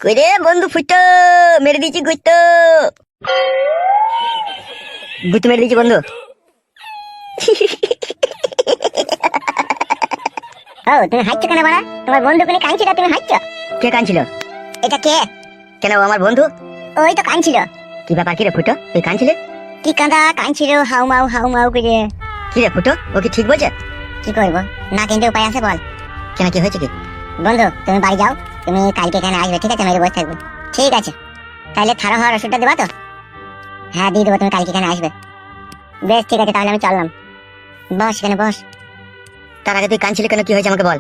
কই রে বন্ধু ফুটো, মেরে দিয়েছি গুতো। গুতো মেরে দিয়েছি বন্ধু। ও তুমি হাঁটছো কেন বাড়া? তোমার বন্ধু কোনে কাঁদছিল, তুমি হাঁটছো? কে কাঁদছিল? এটা কে? কেন ও আমার বন্ধু? ওই তো কাঁদছিল। কি ব্যাপার, কি রে ফুটো, তুই কাঁদছিলে? কি কাঁদা কাঁদছিল, হাউ মাউ করে। কি রে ফুটো, ও কি ঠিক বলছে? কি করবো, না কিন্তু উপায় আছে, বল। কেন, কি হয়েছে কি? বন্ধু তুমি বাড়ি যাও, তুমি কালকে এখানে আসবে, ঠিক আছে? মেরে বসে থাকবো, ঠিক আছে? তাহলে থারা হওয়ার ওষুধটা দেবা তো? হ্যাঁ দিয়ে দেবো, তুমি কালকে এখানে আসবে। বেশ ঠিক আছে, তাহলে আমি চললাম। বস এখানে বস। তার আগে তুই কাঁদছিলি কেন, কি হয়েছে আমাকে বল।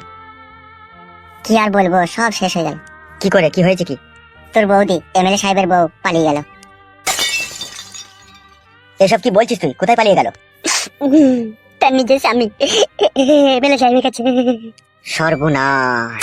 কি আর বলবো, সব শেষ হয়ে গেল। কি করে, কি হয়েছে কি? তোর বৌদি, এমএলএ সাহেবের বউ, পালিয়ে গেল। এসব কি বলছিস তুই? কোথায় পালিয়ে গেল? তার নিজের স্বামী এমএলএ সাহেবের কাছে। সর্বনাশ।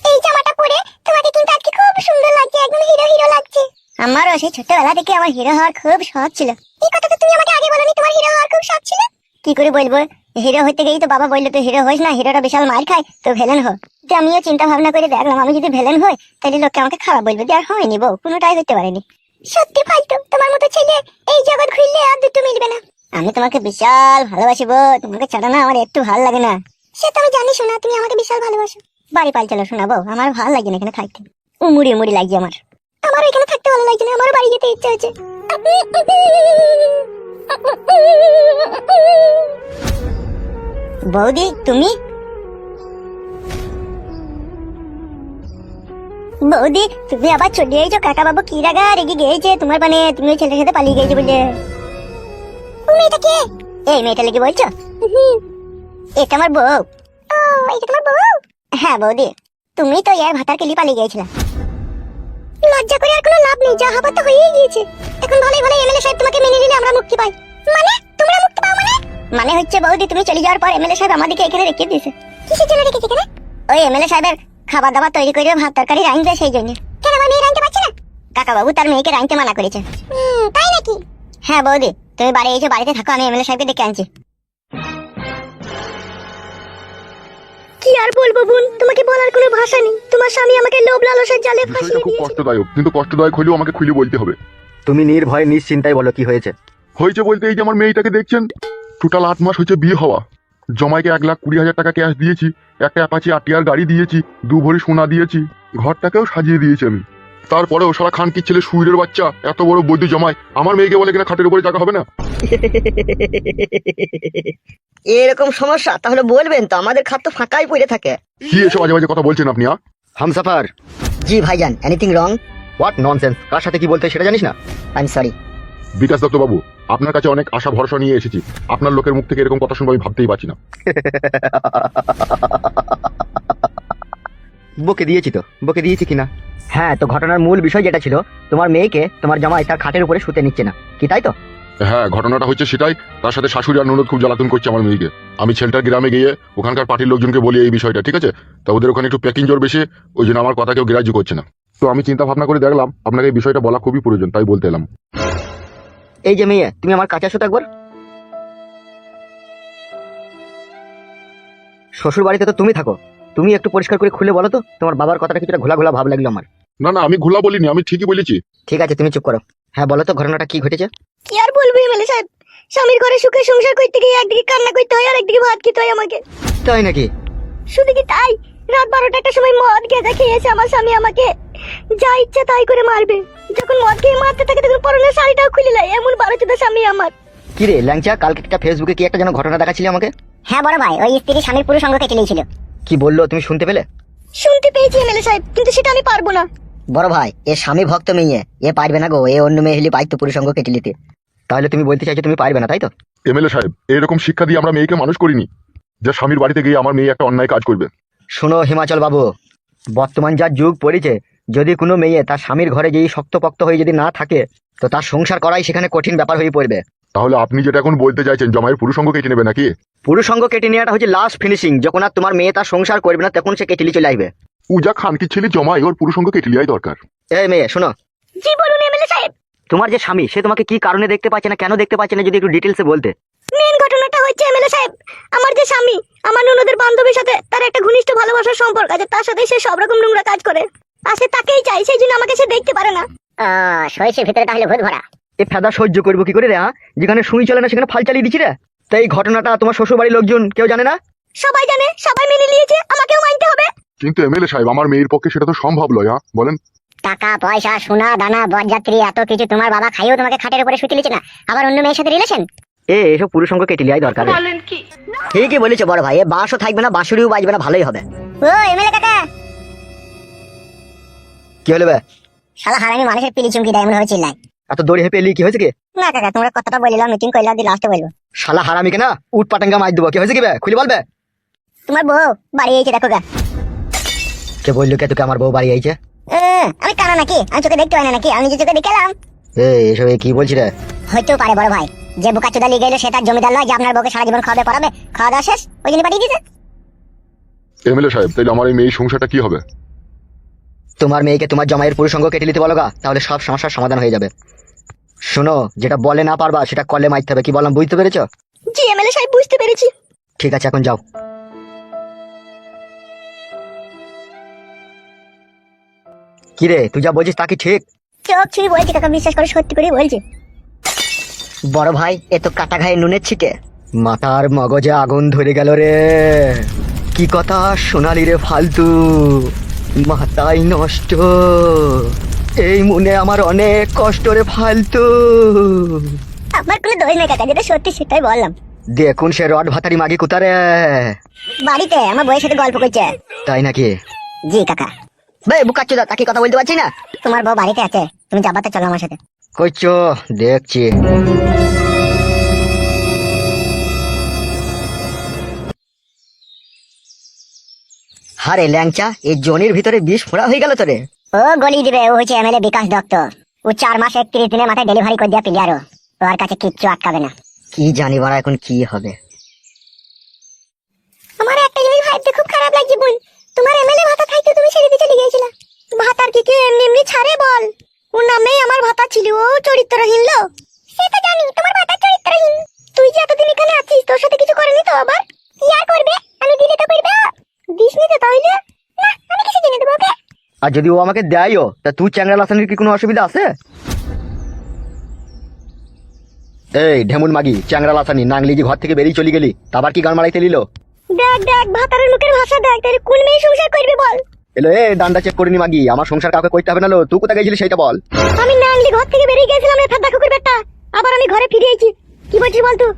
এই জামাটা পরে তোমাকে কিন্তু আজকে খুব সুন্দর লাগছে, একদম হিরো হিরো লাগছে। আমারও সেই ছোটবেলা থেকে আমার হিরো হওয়ার খুব শখ ছিল। এই কথা তো তুমি আমাকে আগে বলনি, তোমার হিরো হওয়ার খুব শখ ছিল। কি করে বলবো, হিরো হতে গিয়েই তো বাবা বললো, তো হিরো হইস না, হিরোটা বিশাল মার খায়, তো ভিলেন হ। তো আমিও চিন্তা ভাবনা করে দেখলাম, আমি যদি ভিলেন হই তাহলে লোকে আমাকে খারাপ বলবে, যে আর হয়নি বউ, কোনোটাই করতে পারেনি। সত্যি ফালতু, তোমার মতো ছেলে এই জগৎ ঘুরলে আর দুটো মিলবে না। আমি তোমাকে বিশাল ভালোবাসি বউ, তোমাকে ছাড়া না আমার একটু ভালো লাগে না। সে তো আমি জানি শোনা, তুমি আমাকে বিশাল ভালোবাসো। বাড়ি পাল চলো শোনা বউ, আমার ভালো লাগে না এখানে থাকতে, উমুড়ি উমুড়ি লাগছে আমার। আমার এখানে থাকতে ভালো লাগছে না, আমার বাড়ি যেতে ইচ্ছে হচ্ছে। বৌদি তুমি? বৌদি তুমি আবার চলে এসেছো? কাকা বাবু কি রাগা রেগে গিয়েছে তোমার, মানে তুমি ওই ছেলের সাথে পালিয়ে গিয়েছো বলে। মেয়েটা কে? এই মেয়েটা লেগে বলছো? এটা আমার বউ। ও এটা তোমার বউ? হ্যাঁ বৌদি, তুমি তো এর ভাতার কেলি পালিয়ে গিয়েছিলা। লজ্জা করে আর কোনো লাভ নেই, যা হবার তো হয়েই গিয়েছে। এখন ভালোই ভালো এমএলএ সাহেব তোমাকে মেনে নিলে আমরা মুক্তি পাই। মানে তোমরা মুক্তি পাও মানে? মানে হচ্ছে বৌদি, তুমি চলে যাওয়ার পর এমএলএ সাহেব আমাদেরকে এখানে রেখে দিয়েছে। কিসের জন্য রেখেছে এখানে? ওই এমএলএ সাহেবের খাবার দাবার তৈরি করে ভাত তরকারি রাঁধবে, সেই জন্য। কেন আমার মেয়ে রাঁধতে পারছে না? কাকা বাবু তার মেয়েকে রাঁধতে মানা করেছে। তাই নাকি? হ্যাঁ বৌদি, তুমি বাড়ি এসে বাড়িতে থাকো, আমি এমএলএ সাহেবকে ডেকে আনছি। কি আর বলবো বোন, তোমাকে বলার কোনো ভাষা নেই। তোমার স্বামী আমাকে লোভ লালসার জালে বিষয়টা ফাঁসিয়ে খুব দিয়েছে। কষ্টদায়ক, কিন্তু কষ্টদায়ক হলেও আমাকে খুলে বলতে হবে। তুমি নির্ভয়ে নিশ্চিন্তায় বলো কি হয়েছে। হয়েছে বলতে এই যে আমার মেয়েটাকে দেখছেন, টোটাল 8 মাস হয়েছে বিয়ে হওয়া। জমাইকে 1,20,000 টাকা ক্যাশ দিয়েছি, একটা অ্যাপাচি আটিয়ার গাড়ি দিয়েছি, 2 ভরি সোনা দিয়েছি, ঘরটাকেও সাজিয়ে দিয়েছি আমি। তারপরেও সারা খানকির ছেলে সুইরের বাচ্চা এত বড় বৈদ্য জমায় আমার মেয়েকে বলে কিনা খাটের উপরে জায়গা হবে না। এরকম সমস্যা তাহলে বলবেন তো, আমাদের খাট তো ফাঁকাই পড়ে থাকে। কি এসব বাজে বাজে কথা বলছেন আপনি? হামসাফার, জি ভাইজান, এনিথিং রং? হোয়াট ননসেন্স, কার সাথে কি বলতে হয় সেটা জানিস না? I am sorry. Bikash Dutta বাবু, আপনার কাছে অনেক আশা ভরসা নিয়ে এসেছি, আপনার লোকের মুখ থেকে এরকম কথা শুনবো আমি ভাবতেই পারছি না। বকে দিয়েছি তো, বকে দিয়েছি কিনা? হ্যাঁ, তো ঘটনার মূল বিষয় যেটা ছিল, তোমার মেয়েকে তোমার জামাই তার খাটের উপরে শুতে নিচ্ছে না, কি তাই তো? হ্যাঁ, ঘটনাটা হচ্ছে সেটাই। তার সাথে শাশুড়ি আর ননদ খুব জ্বালাতন করছে আমার মেয়েকে। আমি ছেলেটার গ্রামে গিয়ে ওখানকার পার্টির লোকজনকে বলি এই বিষয়টা, ঠিক আছে? তা ওদের ওখানে একটু প্যাকিং জোর বেশি, ওই জন্য আমার কথা কেউ গ্রাহ্য করছে না। তো আমি চিন্তা ভাবনা করে দেখলাম আপনাকে এই বিষয়টা বলা খুবই প্রয়োজন, তাই বলতে এলাম। এই যে মেয়ে, তুমি আমার কাছে আসো তো একবার। শ্বশুর বাড়িতে তো তুমি থাকো, তুমি একটু পরিষ্কার করে খুলে বলো তো, তোমার বাবার কথাটা কিছুটা ঘোলা ঘোলা ভাব লাগলো আমার। না না, আমি ঘোলা বলিনি, আমি ঠিকই বলেছি। ঠিক আছে, তুমি চুপ করো। হ্যাঁ বলো তো, ঘটনাটা কি ঘটেছে? কি আর বলবো এমএলএ সাহেব, স্বামীর ঘরে সুখে সংসার করতে গিয়ে একদিকে কান্না করতে হয় আর একদিকে ভাত খেতে হয় আমাকে। তাই নাকি? শুধু কি তাই, রাত 12টা একটা সময় মদ গেঁজা খেয়েছে আমার স্বামী, আমাকে যা ইচ্ছা তাই করে মারবে। যখন মদ খেয়ে মারতে থাকে তখন পরনের শাড়িটাও খুলে নেয়, এমন বারোচোদা স্বামী আমার। কি রে ল্যাংচা, কালকে একটা ফেসবুকে কি একটা যেন ঘটনা দেখাচ্ছিলে আমাকে? হ্যাঁ বড় ভাই, ওই স্ত্রী স্বামীর পুরো সঙ্গ কেটে নিয়েছিল। কি বললো, তুমি শুনতে পেলে? শুনতে পেয়েছি এমএলএ সাহেব, কিন্তু সেটা আমি পারবো না। বড় ভাই, এ স্বামী ভক্ত মেয়ে, এ পারবে না গো, এ অন্য মেয়ে হলে পাইতো পুরুষঙ্গ কেটে নিতে। তাহলে তুমি বলতে চাইছো তুমি পারবে না, তাই তো? এমএলএ সাহেব, এরকম শিক্ষা দিয়ে আমরা মেয়েকে মানুষ করিনি যে স্বামীর বাড়িতে গিয়ে আমার মেয়ে একটা অন্যায় কাজ করবে। শোনো হিমাচল বাবু, বর্তমান যা যুগ পড়েছে, যদি কোনো মেয়ে তার স্বামীর ঘরে যেই শক্তপোক্ত হয়ে যদি না থাকে, তো তার সংসার করাই সেখানে কঠিন ব্যাপার হয়ে পড়বে। তাহলে আপনি যেটা এখন বলতে চাইছেন, জমায়ের পুরুষঙ্গ কেটে নেবে নাকি? পুরুষঙ্গ কেটে নেওয়াটা হচ্ছে লাস্ট ফিনিশিং, যখন আর তোমার মেয়ে তার সংসার করবে না তখন সে কেটে চলে আসবে। পূজা খানকির ছেলে জমাই, ওর পুরুষঙ্গ কেটে নেওয়াই দরকার। এই মেয়ে শোনো, জি বলুন এমএলএ সাহেব। তোমার যে স্বামী, সে তোমাকে কি কারণে দেখতে পাচ্ছে না, কেন দেখতে পাচ্ছে না, যদি একটু ডিটেলসে বলতে। মেন ঘটনাটা হচ্ছে এমএলএ সাহেব, আমার যে স্বামী আমার ননদের বান্ধবীর সাথে তার একটা ঘনিষ্ঠ ভালোবাসার সম্পর্ক আছে, তার সাথে সে সব রকম নোংরা কাজ করে, আর সে তাকেই চাই, সেই জন্য আমাকে সে দেখতে পারে না। শরীরের ভিতরে তাহলে ভূত ভরা। এ ফেদা সহ্য করবো কি করে রে? যেখানে সুই চলে না সেখানে ফাল চালিয়ে দিচ্ছি রে। তাই এই ঘটনাটা তোমার শ্বশুর বাড়ির লোকজন কেউ জানে না? সবাই জানে, সবাই মেনে নিয়েছে, আমাকেও মানতে হবে। কিন্তু এমএলএ সাহেব, আমার মেয়ের পক্ষে সেটা তো সম্ভব নয়। হ্যাঁ বলেন। টাকা পয়সা সোনা দানা বরযাত্রী এত কিছু তোমার বাবা খাইও তোমাকে খাটের উপরে শুতে লিছে না, আবার অন্য মেয়ের সাথে রিলেশন। এসব পুরুষ সঙ্গ কেটে লিয়াই দরকার। ঠিকই বলেছো বড় ভাই, এ বাঁশও থাকবে না, বাঁশুড়িও বাজবে না, ভালোই হবে। ও এমএলএ কাকা, কি হলো বে? শালা হারামি মানুষের পিলি চুমকি দেয় মনে হচ্ছে লাই। এত দড়ি হেপে এলি, কি হয়েছে কি? না কাকা, তোমরা কথাটা বলিলাম, মিটিং কইলাম, দি লাস্টে বলবো। শালা হারামি কেনা উট পাটাঙ্গা মার দেবো। কি হয়েছে কি বে? খুলে বলবে। তোমার বউ বাড়ি এইছে, দেখো গা। কে বললো কে তোকে আমার বউ বাড়ি আইছে? আমি কানা নাকি? আমি চোখে দেখতে হয় না নাকি? আমি নিজে চোখে দেখলাম। এসব কি বলছি রে? হইতেও পারে বড় ভাই, যে বোকা চোদা লিয়ে গেলো সে তার জমিদার নয় যে আপনার বউকে সারা জীবন খাওয়াবে পড়াবে, খাওয়া দাওয়া শেষ ওই জন্য পাঠিয়ে দিয়েছে। এমএলএ সাহেব, তাইলে আমার এই মেয়ের সংসারটা কি হবে? তোমার মেয়েকে তোমার জামাইয়ের পুরুষ সঙ্গ কেটে নিতে বলো গা, তাহলে সব সমস্যার সমাধান হয়ে যাবে। শোনো, যেটা বলে না পারবা সেটা করলে মারতে হবে। কি বললাম বুঝতে পেরেছো? জি এমএলএ সাহেব, বুঝতে পেরেছি। ঠিক আছে, এখন যাও। কি রে, তুই যা বলছিস তা কি ঠিক? চোখ ছুঁয়ে বলছি কাকা, বিশ্বাস করে সত্যি করে বলছি। বড় ভাই, এ তো কাটা ঘায়ে নুনের ছিটে। মাথার মগজে আগুন ধরে গেল রে। কি কথা শোনালি রে ফালতু, মাথায় নষ্ট। এই মনে আমার অনেক কষ্ট রে ফালতু। আমার কোনো দোষ নেই কাকা, যেটা সত্যি সেটাই বললাম। দেখুন সে রড ভাতারি মাগি কোথারে? বাড়িতে আমার বউয়ের সাথে গল্প করছে। তাই নাকি? জি কাকা। বে বুকাচ্চোদা, তাকে কথা বলতে পারছি না। তোমার বউ বাড়িতে আছে, তুমি যাবাতে চলো আমার সাথে। কইছো দেখছি। হারে ল্যাংচা, এই জনির ভিতরে বিষ ফোড়া হয়ে গেল তোরে। ও গলি দিবে, ও হচ্ছে এমএলএ বিকাশ দত্ত। ও 4 মাস 31 দিনের মাথায় ডেলিভারি করে দেওয়া প্লেয়ারও, ওর কাছে কিচ্ছু আটকাবে না। কি জানি বাড়া এখন কি হবে। আমার একটা জিনিস ভাবতে খুব খারাপ লাগছে বোন, তোমার এমএলএ ভাতা খাইতে তুমি ছেড়ে দিয়ে চলে গিয়েছিলা। ভাতার কি কেউ এমনি এমনি ছাড়ে বল? ওর নামেই আমার ভাতা ছিল, ও চরিত্রহীন লোক। সেটা জানি, তোমার ভাতা চরিত্রহীন। তুই যে এতদিন এখানে আছিস, তোর সাথে কিছু করেনি তো আবার? কি আর করবে, আমি দিলে তো করবে। দিস নি তো তাহলে? না, আমি কিছু জেনে দেবো ওকে। আর যদি ও আমাকে দেয়ও, তা তুই চ্যাংড়া লাসানির কি কোনো অসুবিধা আছে? এই ঢেমুন মাগি, চ্যাংড়া লাসানি নাংলি যে ঘর থেকে বেরিয়ে চলে গেলি, তা আবার কি গান মারাইতে নিল? দেখ দেখ, ভাতারের মুখের ভাষা দেখ, তাহলে কোন মেয়ে সংসার করবে বল? এলো এ ডান্ডা চেক করিনি মাগি, আমার সংসার কাউকে করতে হবে না। লো তুই কোথায় গেছিলি সেটা বল। আমি নাংলি ঘর থেকে বেরিয়ে গেছিলাম রে ফেদা কুকুর বেটা, আবার আমি ঘরে ফিরে এসেছি। কি বলছিস বল তুই?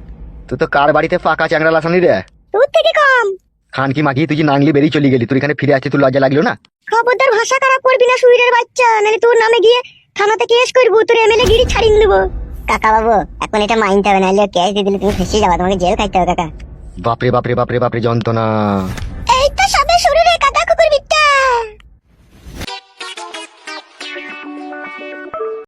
তুই তো কার বাড়িতে ফাঁকা চ্যাংড়া লাসানি রে? তোর থেকে কম। খান কি মাগি, তুই যে নাংলি বেরিয়ে চলে গেলি, তুই এখানে ফিরে আসছিস, তুই লজ্জা লাগলো না? খবরদার ভাষা খারাপ করবি না সুইরের বাচ্চা, নাহলে তোর নামে গিয়ে থানাতে কেস করবো, তোর এমএলএ গিরি ছাড়িয়ে নেবো। কাকা বাবু, এখন এটা মাইনতে হবে, নাহলে কেস দিয়ে দিলে তুমি ফেসে যাবে, তোমাকে জেল খাইতে হবে কাকা। বাপরে বাপরে বাপরে বাপরে যন্ত্রণা।